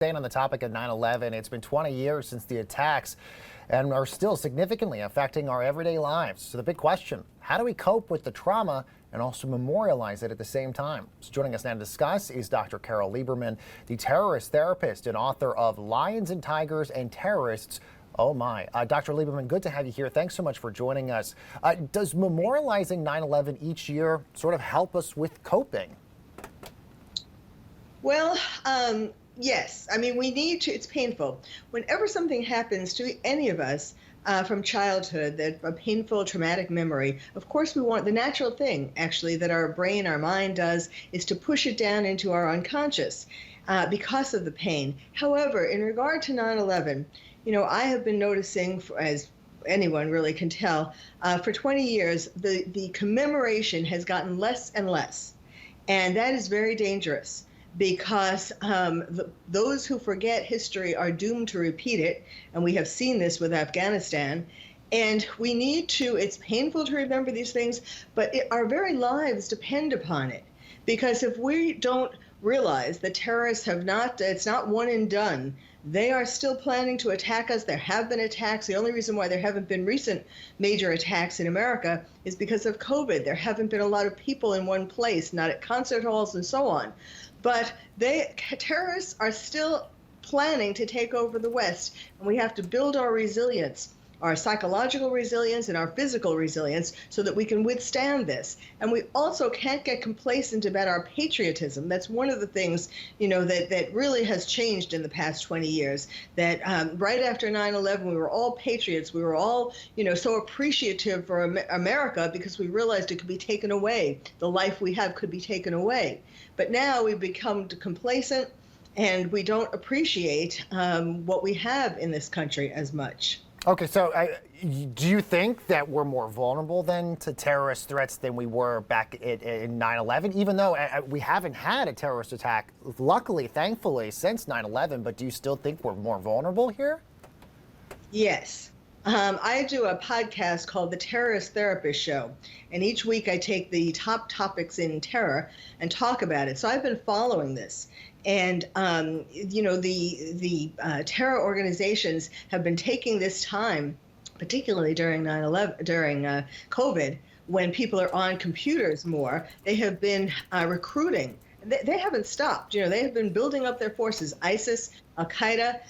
Staying on the topic of 9/11, it's been 20 years since the attacks and are still significantly affecting our everyday lives. So the big question, how do we cope with the trauma and also memorialize it at the same time? So joining us now to discuss is Dr. Carole Lieberman, the terrorist therapist and author of Lions and Tigers and Terrorists. Oh my. Dr. Lieberman, good to have you here. Thanks so much for joining us. Does memorializing 9/11 each year sort of help us with coping? Well, yes. I mean, we need to, it's painful. Whenever something happens to any of us from childhood, that a painful, traumatic memory, of course, we want the natural thing, actually, that our brain, our mind does, is to push it down into our unconscious because of the pain. However, in regard to 9/11, I have been noticing, as anyone really can tell, for 20 years, the commemoration has gotten less and less. And that is very dangerous, because those who forget history are doomed to repeat it. And we have seen this with Afghanistan. And we need to, it's painful to remember these things, but our very lives depend upon it. Because if we don't realize that terrorists it's not one and done. They are still planning to attack us. There have been attacks. The only reason why there haven't been recent major attacks in America is because of COVID. There haven't been a lot of people in one place, not at concert halls and so on. But terrorists are still planning to take over the West, and we have to build our resilience, our psychological resilience and our physical resilience, so that we can withstand this. And we also can't get complacent about our patriotism. That's one of the things, that really has changed in the past 20 years, that right after 9/11, we were all patriots. We were all, so appreciative for America, because we realized it could be taken away. The life we have could be taken away. But now we've become complacent, and we don't appreciate what we have in this country as much. Okay, so do you think that we're more vulnerable then to terrorist threats than we were back in 9/11, even though we haven't had a terrorist attack, luckily, thankfully, since 9/11, but do you still think we're more vulnerable here? Yes. I do a podcast called The Terrorist Therapist Show, and each week I take the top topics in terror and talk about it. So I've been following this. And, the terror organizations have been taking this time, particularly during 9/11, during COVID, when people are on computers more. They have been recruiting. They haven't stopped. They have been building up their forces. ISIS, Al-Qaeda,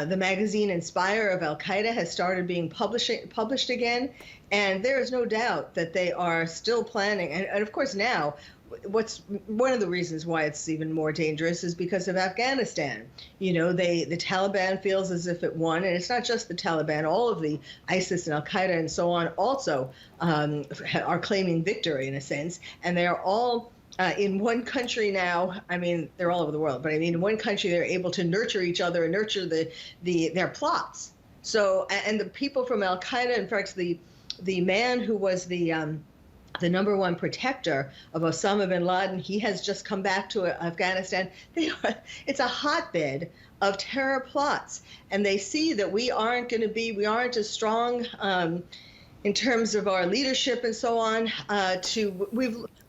the magazine Inspire of Al-Qaeda has started being published again. And there is no doubt that they are still planning. And of course, now, what's one of the reasons why it's even more dangerous is because of Afghanistan. The Taliban feels as if it won, and it's not just the Taliban. All of the ISIS and Al-Qaeda and so on also are claiming victory in a sense, and they are all in one country now. I mean, they're all over the world, but I mean, in one country, they're able to nurture each other and nurture their plots. So, and the people from Al-Qaeda, in fact, the man who was the number one protector of Osama bin Laden, he has just come back to Afghanistan. It's a hotbed of terror plots. And they see that we aren't as strong in terms of our leadership and so on.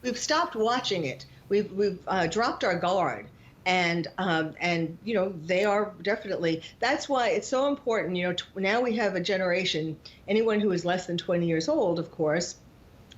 We've stopped watching it. We've dropped our guard. And they are definitely, that's why it's so important. Now we have a generation, anyone who is less than 20 years old, of course,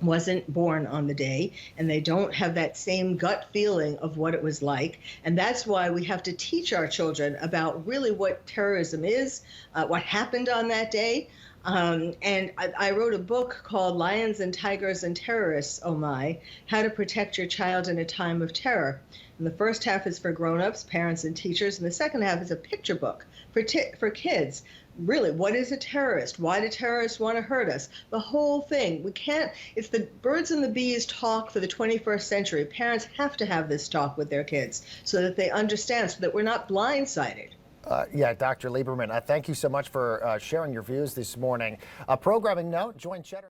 wasn't born on the day, and they don't have that same gut feeling of what it was like. And that's why we have to teach our children about really what terrorism is, what happened on that day. And I wrote a book called Lions and Tigers and Terrorists, oh my, How to Protect Your Child in a Time of Terror. And the first half is for grown-ups, parents, and teachers, and the second half is a picture book for kids. Really, what is a terrorist? Why do terrorists want to hurt us? The whole thing. It's the birds and the bees talk for the 21st century. Parents have to have this talk with their kids so that they understand, so that we're not blindsided. Dr. Lieberman, thank you so much for sharing your views this morning. Programming note, join Cheddar.